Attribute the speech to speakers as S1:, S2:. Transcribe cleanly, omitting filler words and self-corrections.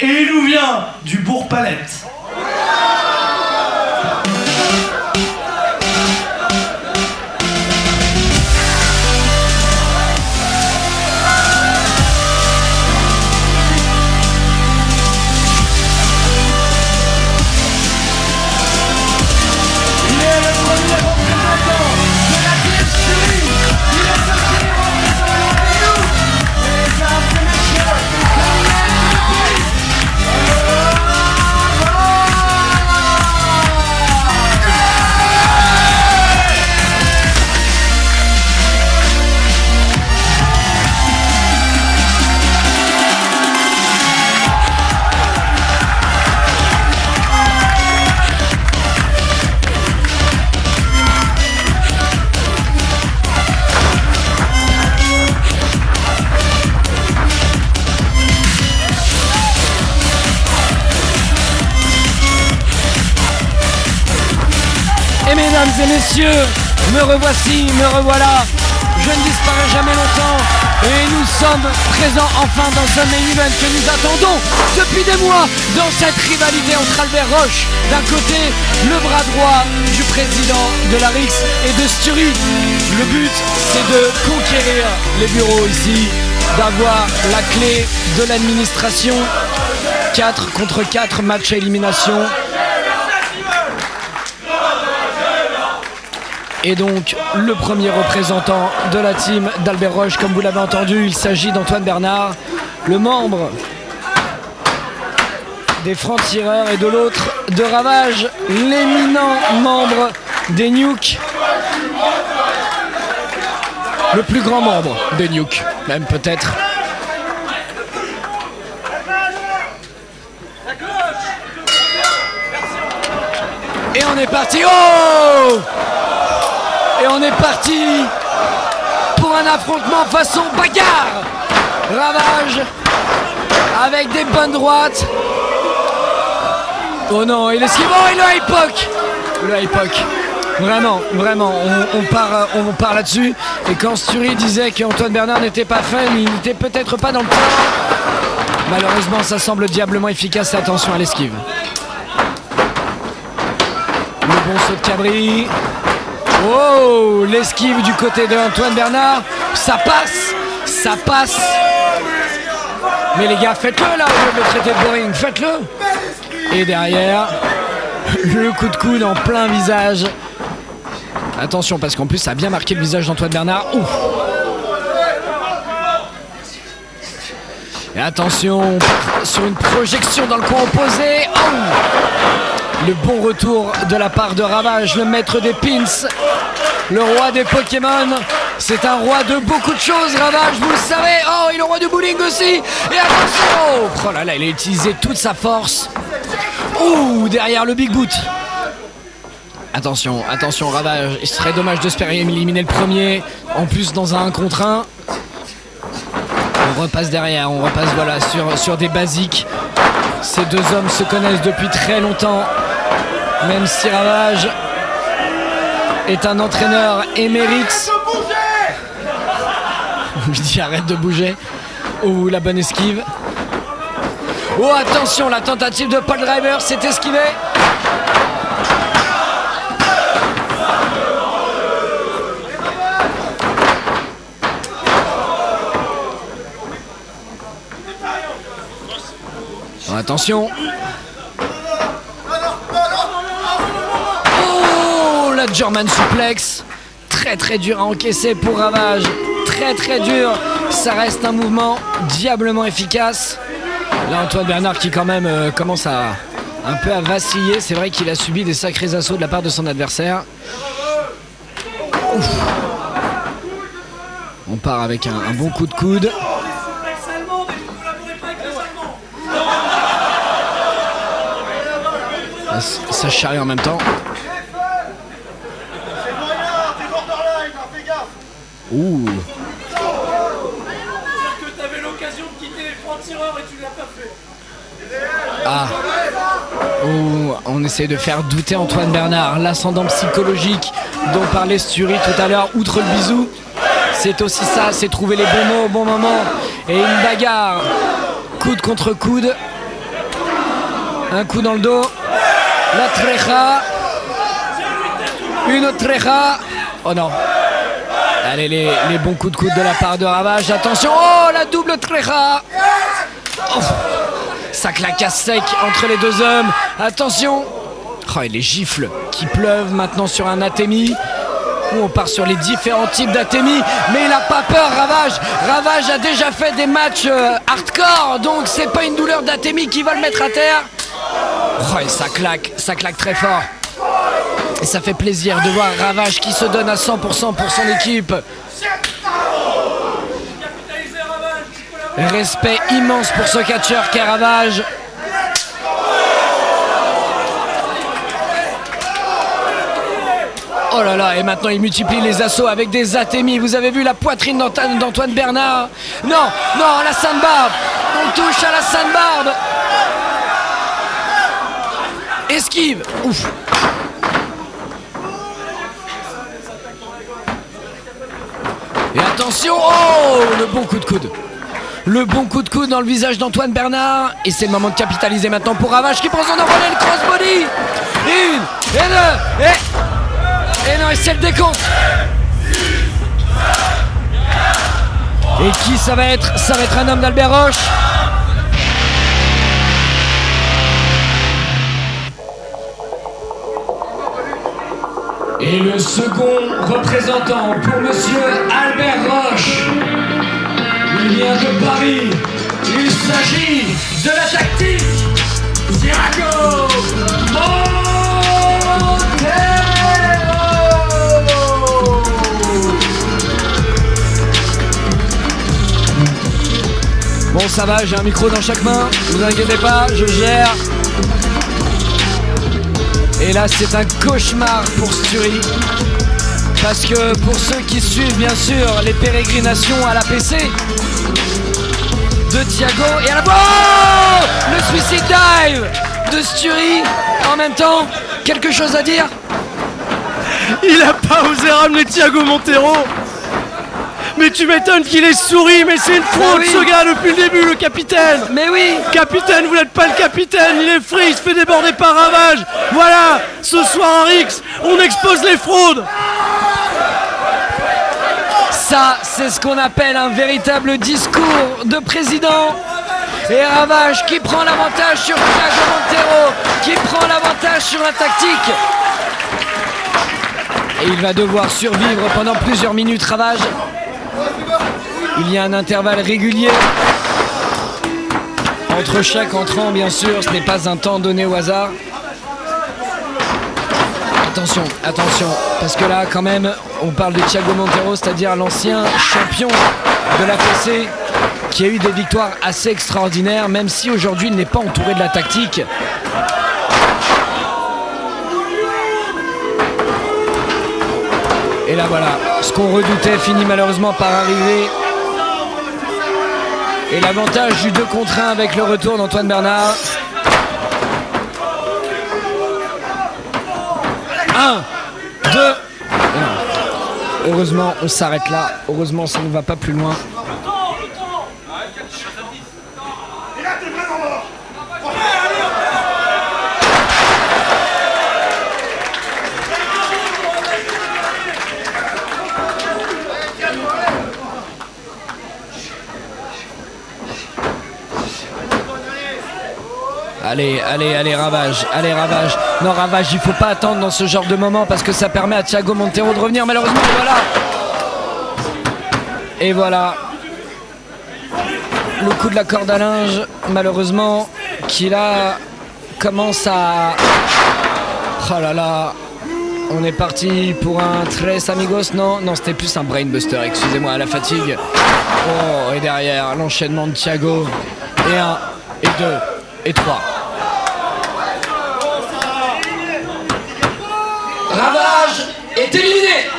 S1: Et il nous vient du Bourg-Palette.
S2: Mesdames et messieurs, me revoici, me revoilà. Je ne disparais jamais longtemps et nous sommes présents enfin dans ce main event que nous attendons depuis des mois dans cette rivalité entre Albert Roche, d'un côté le bras droit du président de la RIX et de Stury. Le but c'est de conquérir les bureaux ici, d'avoir la clé de l'administration. 4 contre 4 match à élimination. Et donc le premier représentant de la team d'Albert Roche, comme vous l'avez entendu, il s'agit d'Antoine Bernard, le membre des francs-tireurs, et de l'autre de Ravage, l'éminent membre des Nuke, le plus grand membre des Nuke, même peut-être. Et on est parti. Oh! Et on est parti pour un affrontement façon bagarre. Ravage avec des bonnes droites. Oh non, il esquive. Oh, et le high poke. Le high poke. Vraiment, on part là-dessus. Et quand Stury disait qu'Antoine Bernard n'était pas fun, il n'était peut-être pas dans le temps. Malheureusement, ça semble diablement efficace. Attention à l'esquive. Le bon saut de Cabri. Oh, l'esquive du côté d'Antoine Bernard, ça passe. Mais les gars, faites-le là, au lieu de le traiter de boring, faites-le. Et derrière, le coup de coude en plein visage. Attention, parce qu'en plus, ça a bien marqué le visage d'Antoine Bernard. Ouf. Et attention, sur une projection dans le coin opposé. Oh. Le bon retour de la part de Ravage, le maître des pins, le roi des Pokémon. C'est un roi de beaucoup de choses, Ravage, vous le savez. Oh, il est le roi du bowling aussi. Et attention. Oh là là, il a utilisé toute sa force. Ouh, derrière le big boot. Attention, Ravage. Il serait dommage de se faire éliminer le premier. En plus, dans un 1 contre 1. On repasse derrière, on repasse voilà, sur des basiques. Ces deux hommes se connaissent depuis très longtemps. Même si Ravage est un entraîneur émérite. On lui dit arrête de bouger. Oh, la bonne esquive. Oh, attention, la tentative de Paul Driver s'est esquivée. Oh, attention. Oh, la German suplex. Très dur à encaisser pour Ravage. Très dur. Ça reste un mouvement diablement efficace. Là, Antoine Bernard qui quand même commence un peu à vaciller. C'est vrai qu'il a subi des sacrés assauts de la part de son adversaire. Ouf. On part avec un bon coup de coude. Ça charrie en même temps. Ouh.
S1: Que t'avais l'occasion de quitter les francs-tireurs et tu l'as pas fait.
S2: Ah. Oh, on essaie de faire douter Antoine Bernard. L'ascendant psychologique dont parlait Stury tout à l'heure, outre le bisou, c'est aussi ça, c'est trouver les bons mots au bon moment. Et une bagarre, coude contre coude. Un coup dans le dos. La treja. Une autre treja. Oh non. Allez, les bons coups de coude de la part de Ravage. Attention. Oh, la double treja. Oh. Ça claque à sec entre les deux hommes. Attention. Oh, et les gifles qui pleuvent maintenant sur un Atemi. On part sur les différents types d'Atemi, mais il n'a pas peur, Ravage. Ravage a déjà fait des matchs hardcore, donc c'est pas une douleur d'Atemi qui va le mettre à terre. Oh, et ça claque très fort. Et ça fait plaisir de voir Ravage qui se donne à 100% pour son équipe. Respect immense pour ce catcheur qu'est Ravage. Oh là là, et maintenant il multiplie les assauts avec des Atemi. Vous avez vu la poitrine d'Antoine Bernard? Non, la Sainte-Barbe. On touche à la Sainte-Barbe. Esquive. Ouf. Et attention, oh, le bon coup de coude. Le bon coup de coude dans le visage d'Antoine Bernard. Et c'est le moment de capitaliser maintenant pour Ravage qui prend son envolée, le crossbody. Une, et deux, et non, et c'est le décompte. Et qui ça va être? Ça va être un homme d'Albert Roche. Et le second représentant pour monsieur Albert Roche. Il vient de Paris. Il s'agit de la tactique Thiago Montero. Bon, ça va, j'ai un micro dans chaque main, vous inquiétez pas, je gère. Et là, c'est un cauchemar pour Stury. Parce que pour ceux qui suivent, bien sûr, les pérégrinations à la PC de Thiago et à la... Oh, le suicide dive de Stury. En même temps, quelque chose à dire?
S3: Il a pas osé ramener Thiago Montero. Mais tu m'étonnes qu'il ait souri, mais c'est une fraude,
S2: oui.
S3: Ce gars depuis le début, le capitaine.
S2: Mais oui.
S3: Capitaine, vous n'êtes pas le capitaine, il est free, il se fait déborder par Ravage. Voilà, ce soir en Rix, on expose les fraudes.
S2: Ça, c'est ce qu'on appelle un véritable discours de président. Et Ravage qui prend l'avantage sur Thiago Montero, qui prend l'avantage sur la tactique. Et il va devoir survivre pendant plusieurs minutes, Ravage. Il y a un intervalle régulier entre chaque entrant, bien sûr. Ce n'est pas un temps donné au hasard. Attention, parce que là, quand même, on parle de Thiago Montero, c'est-à-dire l'ancien champion de la PC, qui a eu des victoires assez extraordinaires, même si aujourd'hui il n'est pas entouré de la tactique. Et là voilà, ce qu'on redoutait finit malheureusement par arriver. Et l'avantage du 2 contre 1 avec le retour d'Antoine Bernard. 1, 2. Heureusement, on s'arrête là. Heureusement, ça ne va pas plus loin. Allez, Ravage. Non, Ravage, il faut pas attendre dans ce genre de moment parce que ça permet à Thiago Montero de revenir. Malheureusement, et voilà. Le coup de la corde à linge, malheureusement, qui là commence à... Oh là là. On est parti pour un tres amigos. Non, c'était plus un brainbuster, excusez-moi, à la fatigue. Oh, et derrière, l'enchaînement de Thiago. Et 1, et 2, et 3. Ravage est éliminé.